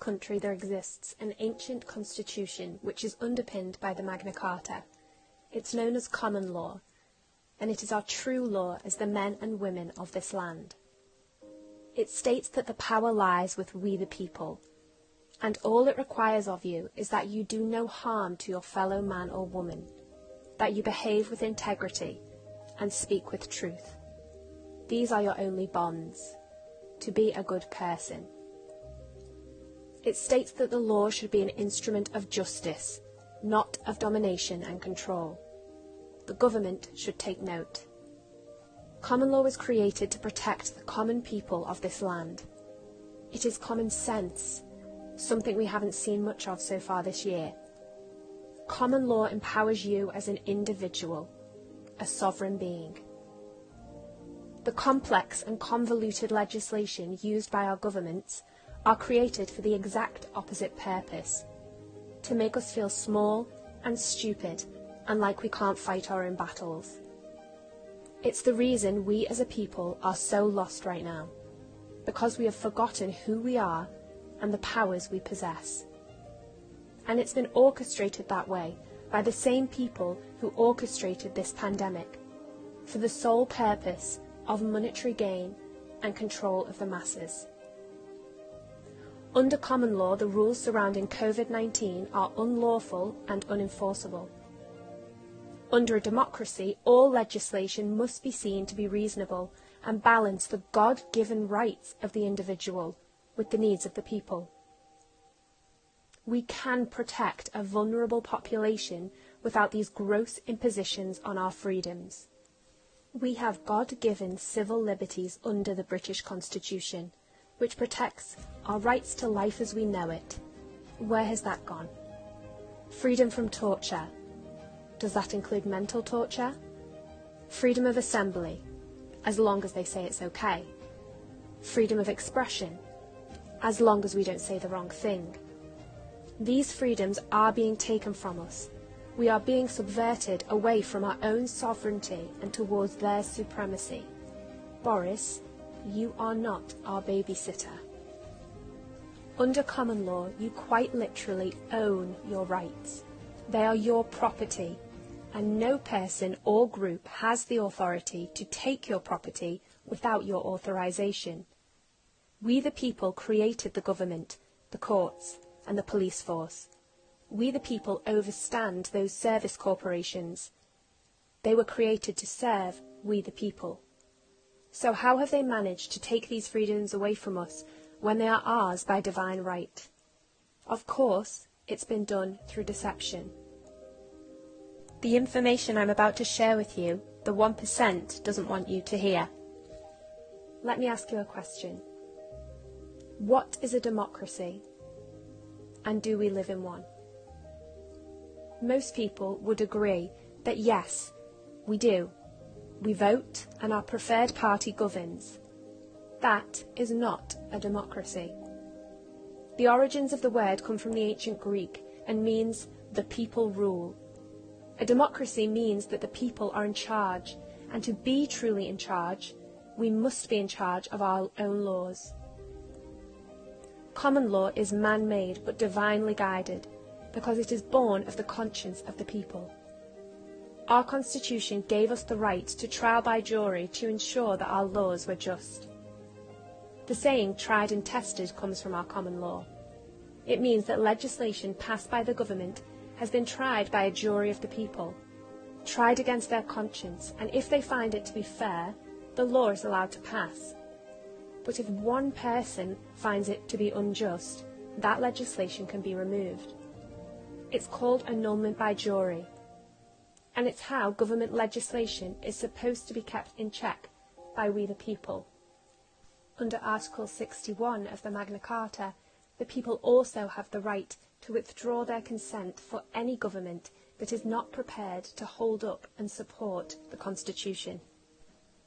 country there exists an ancient constitution which is underpinned by the Magna Carta. It's known as common law, and it is our true law as the men and women of this land. It states that the power lies with we the people, and all it requires of you is that you do no harm to your fellow man or woman, that you behave with integrity and speak with truth. These are your only bonds, to be a good person. It states that the law should be an instrument of justice, not of domination and control. The government should take note. Common law was created to protect the common people of this land. It is common sense, something we haven't seen much of so far this year. Common law empowers you as an individual, a sovereign being. The complex and convoluted legislation used by our governments are created for the exact opposite purpose, to make us feel small and stupid and like we can't fight our own battles. It's the reason we as a people are so lost right now, because we have forgotten who we are and the powers we possess. And it's been orchestrated that way by the same people who orchestrated this pandemic, for the sole purpose of monetary gain and control of the masses. Under common law, the rules surrounding COVID-19 are unlawful and unenforceable. Under a democracy, all legislation must be seen to be reasonable and balance the God-given rights of the individual with the needs of the people. We can protect a vulnerable population without these gross impositions on our freedoms. We have God-given civil liberties under the British Constitution, which protects our rights to life as we know it. Where has that gone? Freedom from torture. Does that include mental torture? Freedom of assembly, as long as they say it's okay. Freedom of expression, as long as we don't say the wrong thing. These freedoms are being taken from us. We are being subverted away from our own sovereignty and towards their supremacy. Boris, you are not our babysitter. Under common law, you quite literally own your rights. They are your property, and no person or group has the authority to take your property without your authorization. We the people created the government, the courts, and the police force. We the people overstand those service corporations. They were created to serve we the people. So how have they managed to take these freedoms away from us when they are ours by divine right? Of course, it's been done through deception. The information I'm about to share with you, the 1% doesn't want you to hear. Let me ask you a question. What is a democracy? And do we live in one? Most people would agree that yes, we do. We vote and our preferred party governs. That is not a democracy. The origins of the word come from the ancient Greek and means the people rule. A democracy means that the people are in charge, and to be truly in charge, we must be in charge of our own laws. Common law is man-made but divinely guided, because it is born of the conscience of the people. Our Constitution gave us the right to trial by jury to ensure that our laws were just. The saying tried and tested comes from our common law. It means that legislation passed by the government has been tried by a jury of the people, tried against their conscience, and if they find it to be fair, the law is allowed to pass. But if one person finds it to be unjust, that legislation can be removed. It's called annulment by jury, and it's how government legislation is supposed to be kept in check by we the people. Under Article 61 of the Magna Carta, the people also have the right to withdraw their consent for any government that is not prepared to hold up and support the Constitution.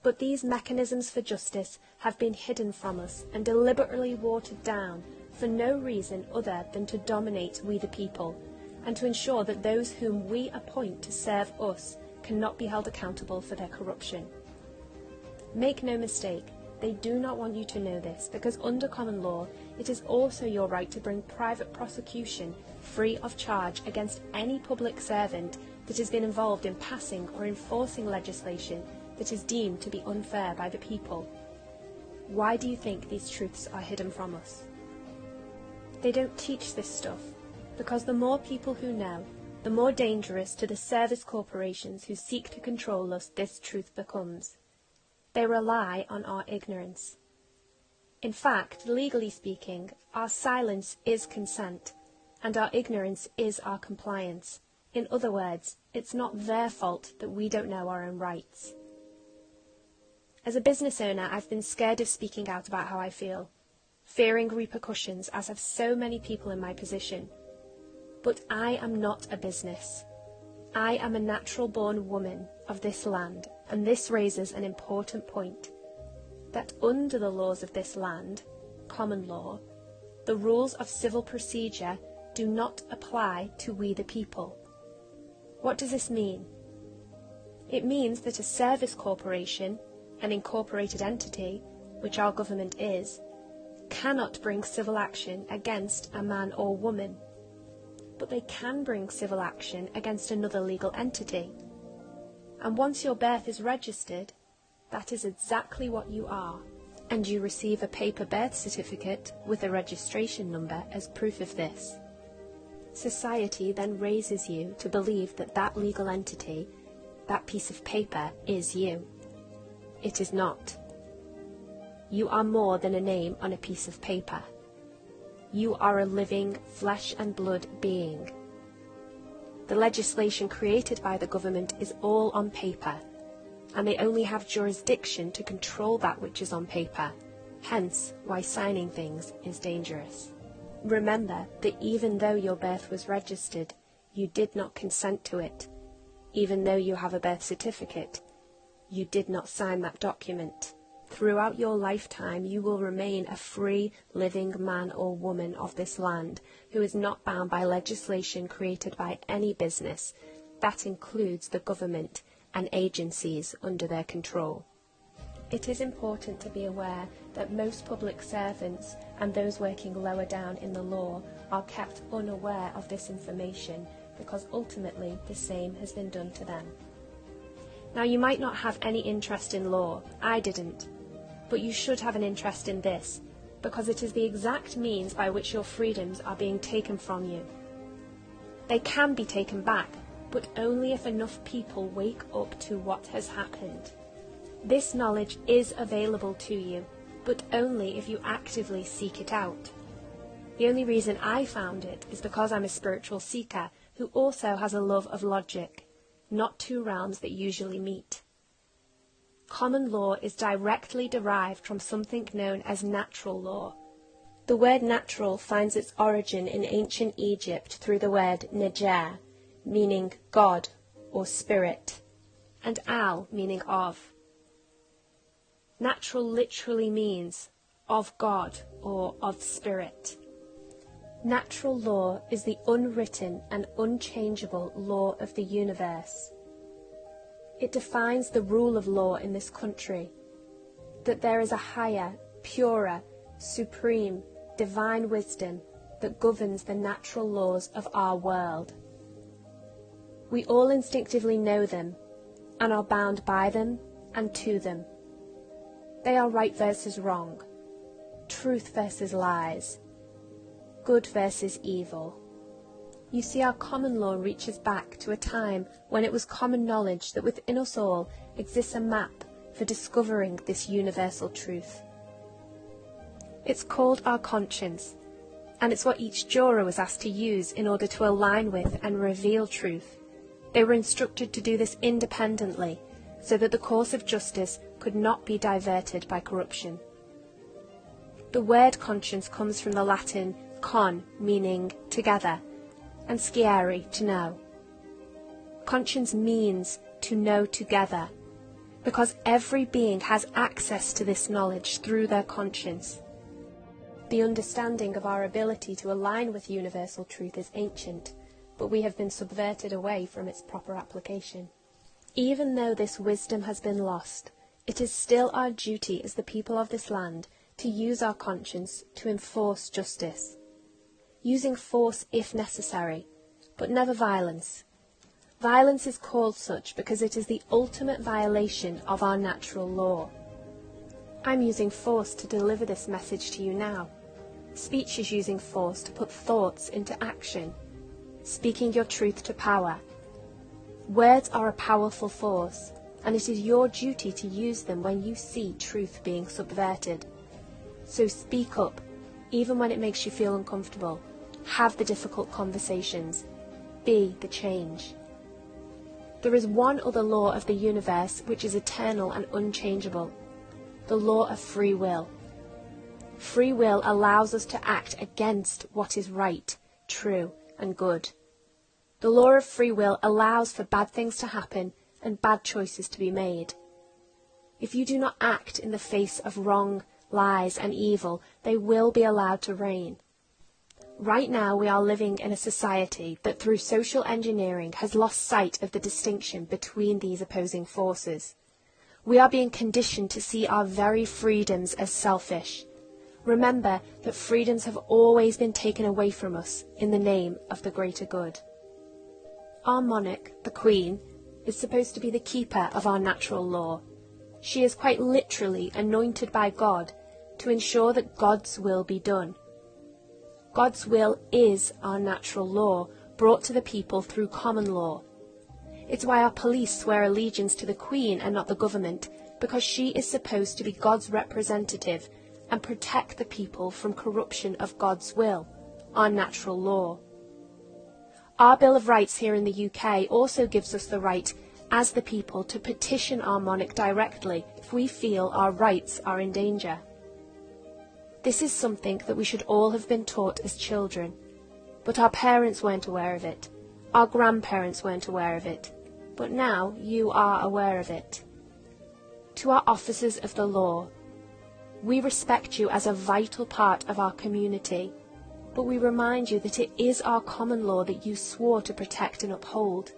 But these mechanisms for justice have been hidden from us and deliberately watered down for no reason other than to dominate we the people, and to ensure that those whom we appoint to serve us cannot be held accountable for their corruption. Make no mistake, they do not want you to know this, because under common law, it is also your right to bring private prosecution free of charge against any public servant that has been involved in passing or enforcing legislation that is deemed to be unfair by the people. Why do you think these truths are hidden from us? They don't teach this stuff, because the more people who know, the more dangerous to the service corporations who seek to control us this truth becomes. They rely on our ignorance. In fact, legally speaking, our silence is consent, and our ignorance is our compliance. In other words, it's not their fault that we don't know our own rights. As a business owner, I've been scared of speaking out about how I feel, fearing repercussions, as have so many people in my position. But I am not a business. I am a natural-born woman of this land, and this raises an important point, that under the laws of this land, common law, the rules of civil procedure do not apply to we the people. What does this mean? It means that a service corporation, an incorporated entity, which our government is, cannot bring civil action against a man or woman, but they can bring civil action against another legal entity. And once your birth is registered, that is exactly what you are, and you receive a paper birth certificate with a registration number as proof of this. Society then raises you to believe that that legal entity, that piece of paper, is you. It is not. You are more than a name on a piece of paper. You are a living, flesh and blood being. The legislation created by the government is all on paper, and they only have jurisdiction to control that which is on paper, hence why signing things is dangerous. Remember that even though your birth was registered, you did not consent to it. Even though you have a birth certificate, you did not sign that document. Throughout your lifetime, you will remain a free, living man or woman of this land who is not bound by legislation created by any business. That includes the government and agencies under their control. It is important to be aware that most public servants and those working lower down in the law are kept unaware of this information because ultimately the same has been done to them. Now, you might not have any interest in law. I didn't. But you should have an interest in this, because it is the exact means by which your freedoms are being taken from you. They can be taken back, but only if enough people wake up to what has happened. This knowledge is available to you, but only if you actively seek it out. The only reason I found it is because I'm a spiritual seeker who also has a love of logic, not two realms that usually meet. Common law is directly derived from something known as natural law. The word natural finds its origin in ancient Egypt through the word nejer, meaning God or spirit, and al, meaning of. Natural literally means of God or of spirit. Natural law is the unwritten and unchangeable law of the universe. It defines the rule of law in this country, that there is a higher, purer, supreme, divine wisdom that governs the natural laws of our world. We all instinctively know them and are bound by them and to them. They are right versus wrong, truth versus lies, good versus evil. You see, our common law reaches back to a time when it was common knowledge that within us all exists a map for discovering this universal truth. It's called our conscience, and it's what each juror was asked to use in order to align with and reveal truth. They were instructed to do this independently, so that the course of justice could not be diverted by corruption. The word conscience comes from the Latin con, meaning together, and sciere, to know. Conscience means to know together, because every being has access to this knowledge through their conscience. The understanding of our ability to align with universal truth is ancient, but we have been subverted away from its proper application. Even though this wisdom has been lost, It is still our duty as the people of this land to use our conscience to enforce justice, using force if necessary, but never violence. Violence is called such because it is the ultimate violation of our natural law. I'm using force to deliver this message to you now. Speech is using force to put thoughts into action, speaking your truth to power. Words are a powerful force, and it is your duty to use them when you see truth being subverted. So speak up, even when it makes you feel uncomfortable. Have the difficult conversations. Be the change. There is one other law of the universe which is eternal and unchangeable, the law of free will. Free will allows us to act against what is right, true, and good. The law of free will allows for bad things to happen and bad choices to be made. If you do not act in the face of wrong, lies, and evil, they will be allowed to reign. Right now we are living in a society that through social engineering has lost sight of the distinction between these opposing forces. We are being conditioned to see our very freedoms as selfish. Remember that freedoms have always been taken away from us in the name of the greater good. Our monarch, the Queen, is supposed to be the keeper of our natural law. She is quite literally anointed by God to ensure that God's will be done. God's will is our natural law, brought to the people through common law. It's why our police swear allegiance to the Queen and not the government, because she is supposed to be God's representative and protect the people from corruption of God's will, our natural law. Our Bill of Rights here in the UK also gives us the right, as the people, to petition our monarch directly if we feel our rights are in danger. This is something that we should all have been taught as children, but our parents weren't aware of it. Our grandparents weren't aware of it, but now you are aware of it. To our officers of the law, we respect you as a vital part of our community, but we remind you that it is our common law that you swore to protect and uphold.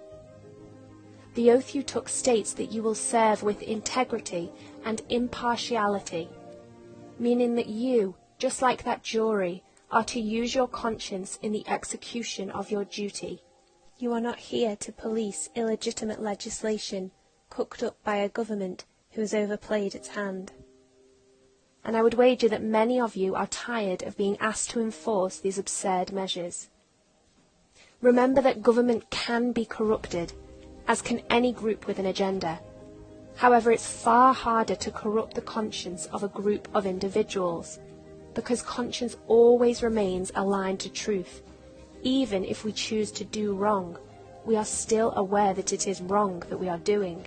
The oath you took states that you will serve with integrity and impartiality, meaning that you, just like that jury, are to use your conscience in the execution of your duty. You are not here to police illegitimate legislation cooked up by a government who has overplayed its hand. And I would wager that many of you are tired of being asked to enforce these absurd measures. Remember that government can be corrupted, as can any group with an agenda. However, it's far harder to corrupt the conscience of a group of individuals, because conscience always remains aligned to truth. Even if we choose to do wrong, we are still aware that it is wrong that we are doing.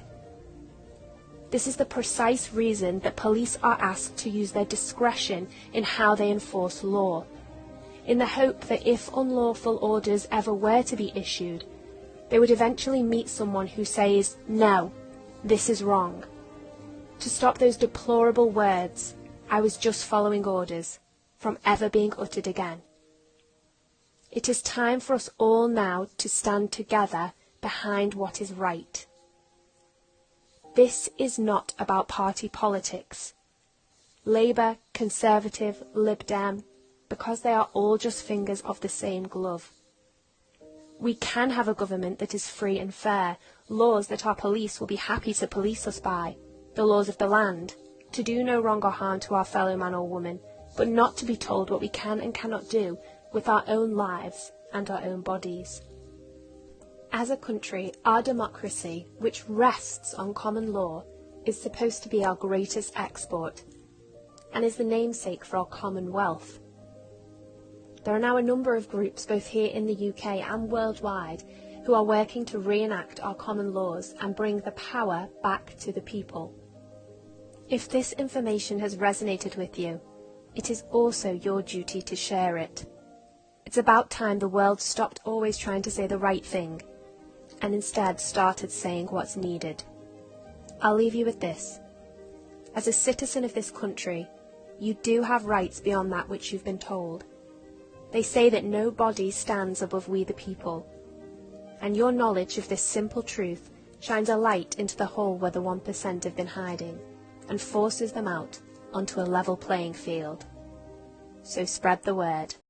This is the precise reason that police are asked to use their discretion in how they enforce law, in the hope that if unlawful orders ever were to be issued, they would eventually meet someone who says, "No, this is wrong," to stop those deplorable words, "I was just following orders," from ever being uttered again. It is time for us all now to stand together behind what is right. This is not about party politics. Labour, Conservative, Lib Dem, because they are all just fingers of the same glove. We can have a government that is free and fair, laws that our police will be happy to police us by, the laws of the land, to do no wrong or harm to our fellow man or woman, but not to be told what we can and cannot do with our own lives and our own bodies. As a country, our democracy, which rests on common law, is supposed to be our greatest export, and is the namesake for our common wealth. There are now a number of groups, both here in the UK and worldwide, who are working to reenact our common laws and bring the power back to the people. If this information has resonated with you, it is also your duty to share it. It's about time the world stopped always trying to say the right thing, and instead started saying what's needed. I'll leave you with this. As a citizen of this country, you do have rights beyond that which you've been told. They say that no body stands above we the people, and your knowledge of this simple truth shines a light into the hole where the 1% have been hiding. and forces them out onto a level playing field. So spread the word.